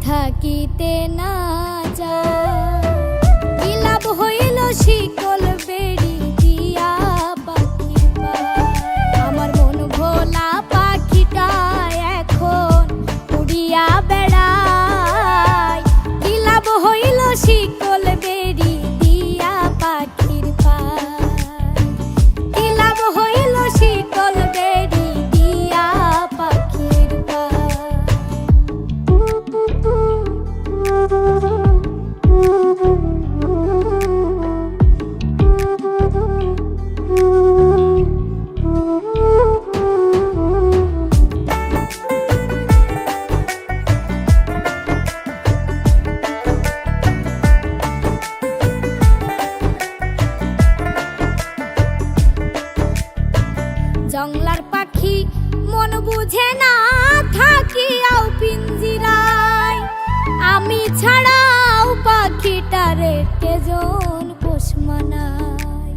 থাকিতে না যায়। কি লাভ হইল শিকল বেড়ি দিয়া পাখির পায়। আমার মন ভোলা পাখিটা এখন উড়িয়া বেড়ায়। কি লাভ হইল শিকল বেড়ি দিয়া পাখির পায়। কি লাভ হইল শিকল বেড়ি দিয়া পাখির পায়। জংলার পাখি মন বুঝে না থাকিয়াও পিঞ্জিরায়। আমি ছাড়াও পাখিটারে কেজন পোষ মানায়।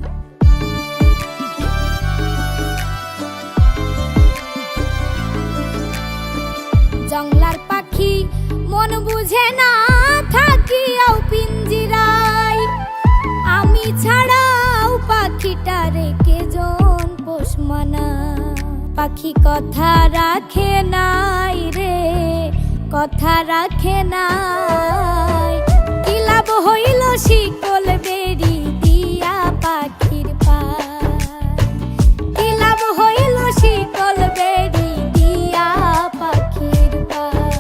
জংলার পাখি মন বুঝে না থাকিয়াও পিঞ্জিরায়। আমি ছাড়াও পাখিটারে কেজন পোষ মানায়। পাখি কথা রাখে নাই রে, কথা রাখে নাই। কি লাভ হইল শিকল বেড়ি দিয়া পাখির পায়। কি লাভ হইল শিকল বেড়ি দিয়া পাখির পায়।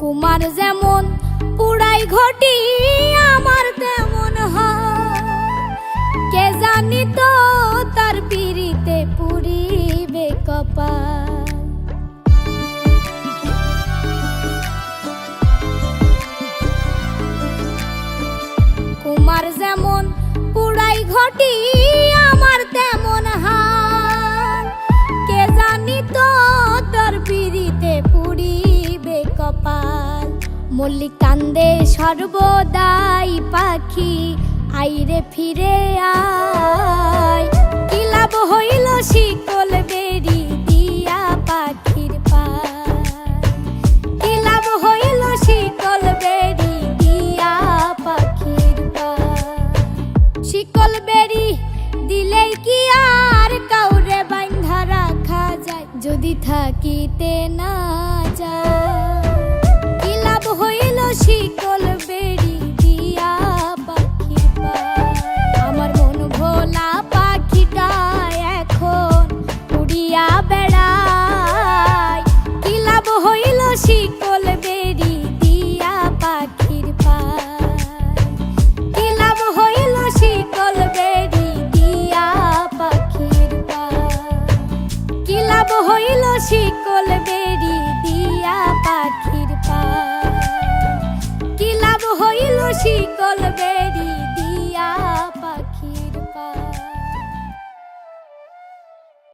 কুমার যেমন পুড়াই ঘটি আমার তেমন হয়। কে জানি তো তার পিড়িতে পুরিবে কপাল। কুমার যেমন পুড়াই ঘটি আমার তেমন হয়। কে জানি তো তার পিড়িতে পুরিবে কপাল। মল্লিক কান্দে সর্বদাই পাখি আইরে ফিরে আয়। কি লাভ হইল শিকল বেড়ি দিয়া পাখির পায়। কি লাভ হইল শিকল বেড়ি দিয়া পাখির পায়। শিকল বেড়ি দিলেই কি আর কাউরে বাঁধা রাখা যায়। যদি থাকিতে না যায়। কি লাভ হইল শিকল বেড়ি দিয়া পাখির পায়। আমার মন ভোলা পাখিটা এখন উড়িয়া বেড়ায়। কি লাভ হইল শিকল বেড়ি দিয়া পাখির পায়। কি লাভ হইল শিকল বেড়ি দিয়া পাখির পায়। কি লাভ হইল শিকল বেড়ি দিয়া পাখির পায়। কি লাভ হইল শিকল বেড়ি।